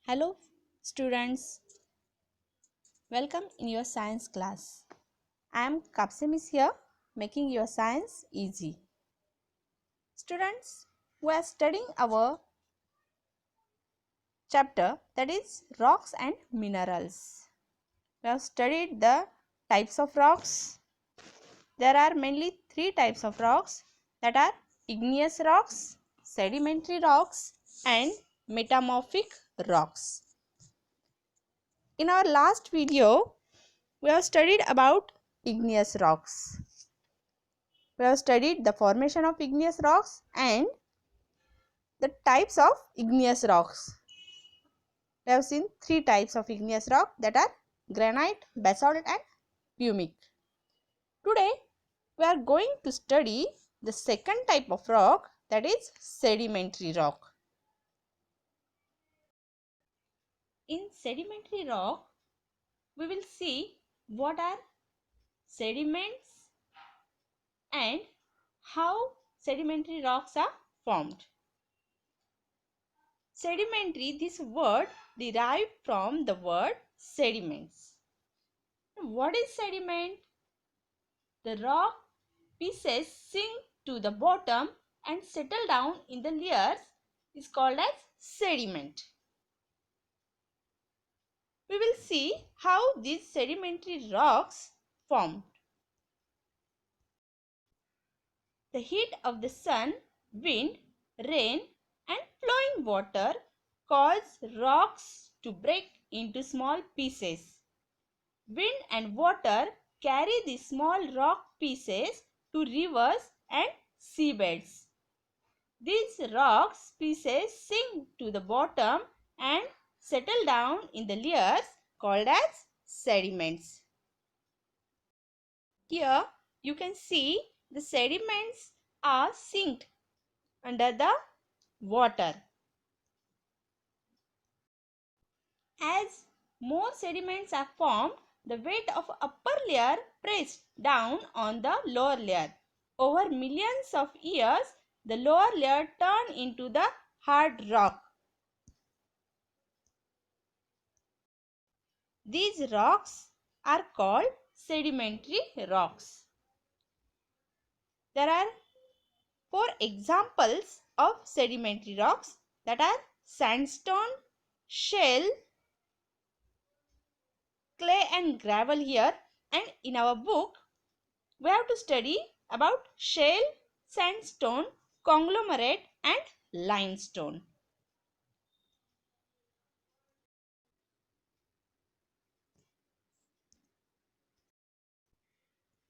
Hello students, welcome in your science class. I am Kapsemis here, making your science easy. Students, we are studying our chapter, that is rocks and minerals. We have studied the types of rocks. There are mainly three types of rocks, that are igneous rocks, sedimentary rocks and metamorphic rocks. In our last video, we have studied about igneous rocks. We have studied the formation of igneous rocks and the types of igneous rocks. We have seen three types of igneous rock, that are granite, basalt and pumic. Today we are going to study the second type of rock, that is sedimentary rock. In sedimentary rock, we will see what are sediments and how sedimentary rocks are formed. Sedimentary, this word derived from the word sediments. What is sediment? The rock pieces sink to the bottom and settle down in the layers is called as sediment. We will see how these sedimentary rocks formed. The heat of the sun, wind, rain and flowing water cause rocks to break into small pieces. Wind and water carry the small rock pieces to rivers and seabeds. These rock pieces sink to the bottom and settle down in the layers called as sediments. Here you can see the sediments are sinked under the water. As more sediments are formed, the weight of upper layer pressed down on the lower layer. Over millions of years, the lower layer turned into the hard rock. These rocks are called sedimentary rocks. There are four examples of sedimentary rocks, that are sandstone, shale, clay and gravel here, and in our book we have to study about shale, sandstone, conglomerate and limestone.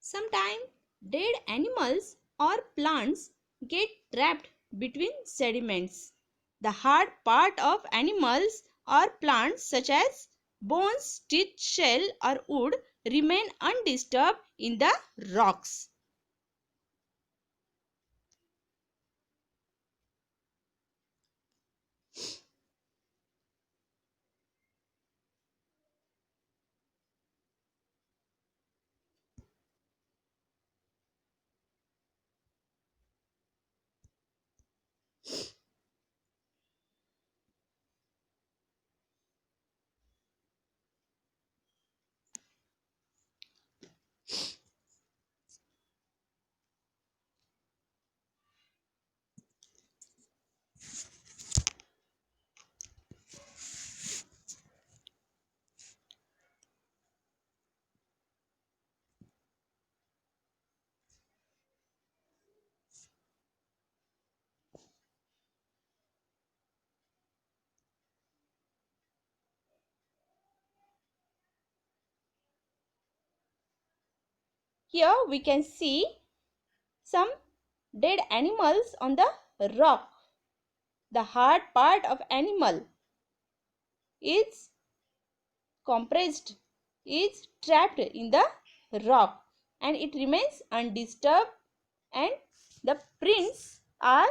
Sometimes dead animals or plants get trapped between sediments. The hard part of animals or plants such as bones, teeth, shell or wood remain undisturbed in the rocks. Here we can see some dead animals on the rock. The hard part of animal is compressed, is trapped in the rock and it remains undisturbed, and the prints are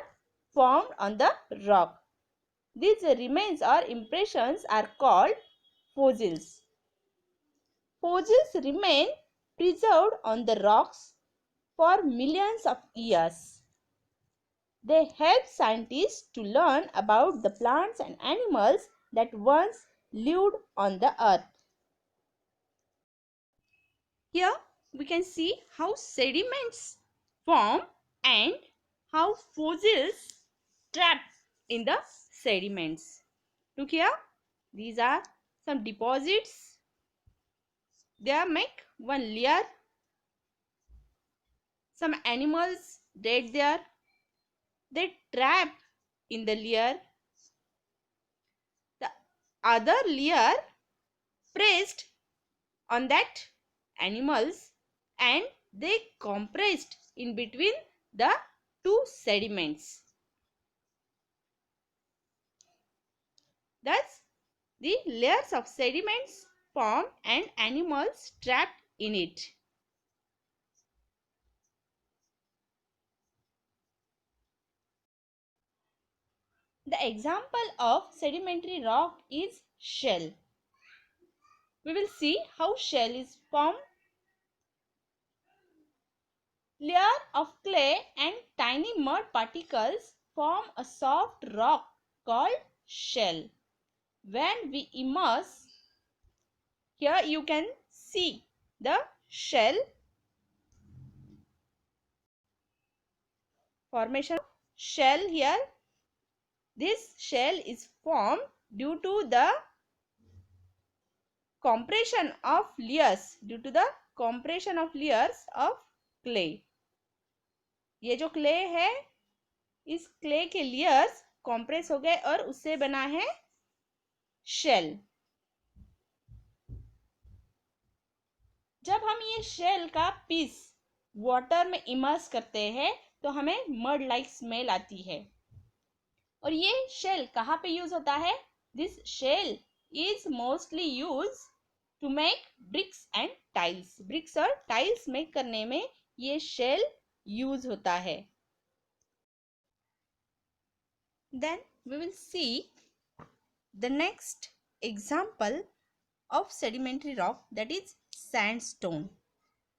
formed on the rock. These remains or impressions are called fossils. Fossils remain preserved on the rocks for millions of years. They help scientists to learn about the plants and animals that once lived on the earth. Here we can see how sediments form and how fossils trap in the sediments. Look here, these are some deposits. They make one layer. Some animals dead there. They trap in the layer. The other layer pressed on that animals and they compressed in between the two sediments. Thus, the layers of sediments form and animals trapped in it. The example of sedimentary rock is shell. We will see how shell is formed. Layer of clay and tiny mud particles form a soft rock called shell. When we immerse, here you can see the shell formation. Shell here, this shell is formed due to the compression of layers, of clay. ये जो clay है, इस clay के layers compress हो गए और उससे बना है शेल. जब हम ये शेल का पीस वाटर में इमर्स करते हैं तो हमें मड लाइक स्मेल आती है. और ये शेल कहाँ पे यूज होता है? This shale is mostly use to make bricks and tiles. Bricks और टाइल्स मेक करने में ये शेल यूज होता है. Then we will see the next example of sedimentary rock, that is sandstone.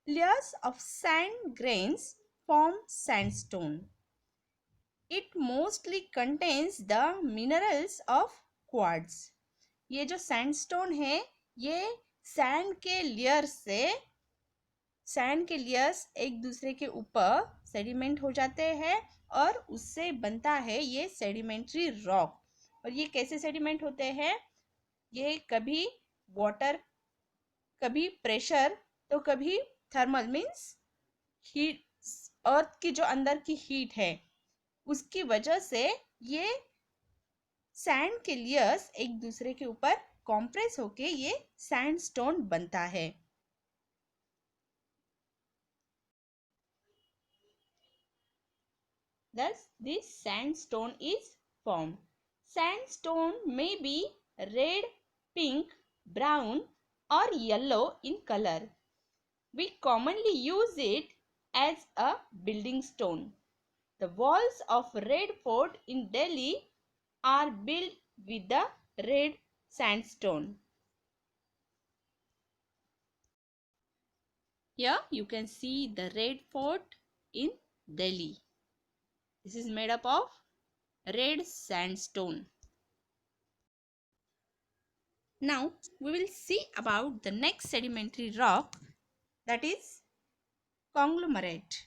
Layers of sand grains form sandstone. It mostly contains the minerals of quartz. ये जो sandstone है, ये sand के layers एक दूसरे के ऊपर सेडिमेंट हो जाते हैं और उससे बनता है ये सेडिमेंट्री रॉक. और ये कैसे सेडिमेंट होते हैं? ये कभी वाटर, कभी प्रेशर, तो कभी थर्मल, मीन्स हीट, अर्थ की जो अंदर की हीट है उसकी वजह से ये सैंड के लेयर्स एक दूसरे के ऊपर कॉम्प्रेस होके ये सैंडस्टोन बनता है. Thus, this sandstone is formed. Sandstone may be red, pink, brown or yellow in color. We commonly use it as a building stone. The walls of Red Fort in Delhi are built with the red sandstone. Here you can see the Red Fort in Delhi. This is made up of red sandstone. Now we will see about the next sedimentary rock, that is conglomerate.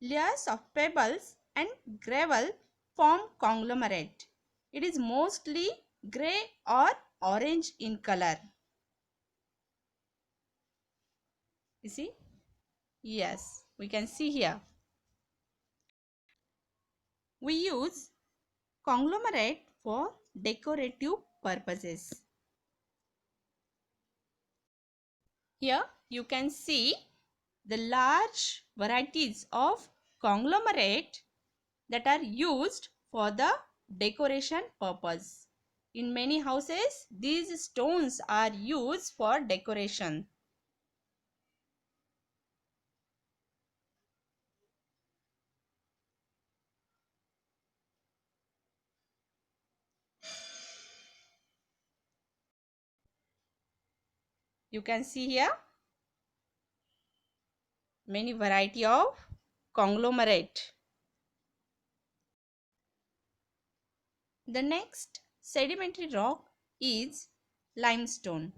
Layers of pebbles and gravel form conglomerate. It is mostly grey or orange in color. You see? Yes, we can see here. We use conglomerate for decorative purposes. Here you can see the large varieties of conglomerate that are used for the decoration purpose. In many houses, these stones are used for decoration. You can see here many variety of conglomerate. The next sedimentary rock is limestone.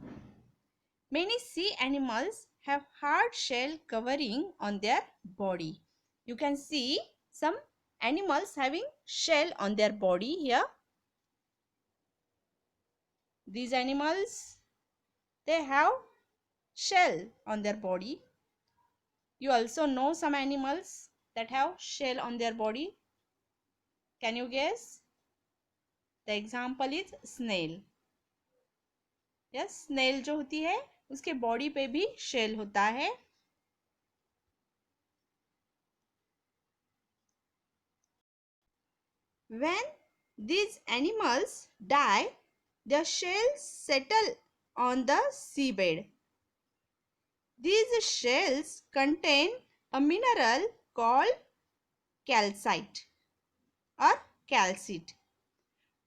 Many sea animals have hard shell covering on their body. You can see some animals having shell on their body here. These animals, they have shell on their body. You also know some animals that have shell on their body. Can you guess? The example is snail. Yes, snail जो होती है उसके body पे भी shell होता है. When these animals die, their shells settle on the seabed. These shells contain a mineral called calcite or calcite.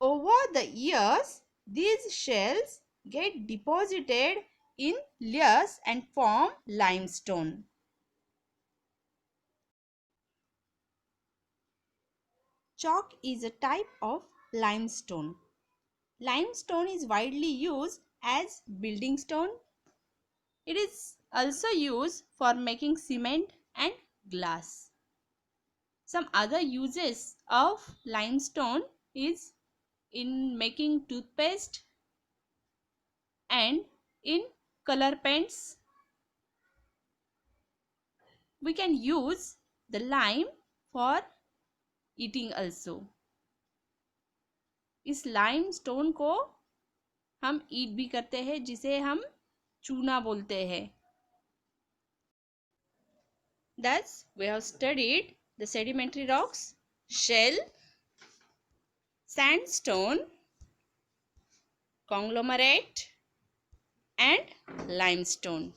Over the years, these shells get deposited in layers and form limestone. Chalk is a type of limestone. Limestone is widely used as building stone. It is also used for making cement and glass. Some other uses of limestone is in making toothpaste and in color paints. We can use the lime for eating also. इस limestone को हम ईट भी करते हैं जिसे हम चूना बोलते हैं. Thus, we have studied the sedimentary rocks, shell, sandstone, conglomerate and limestone.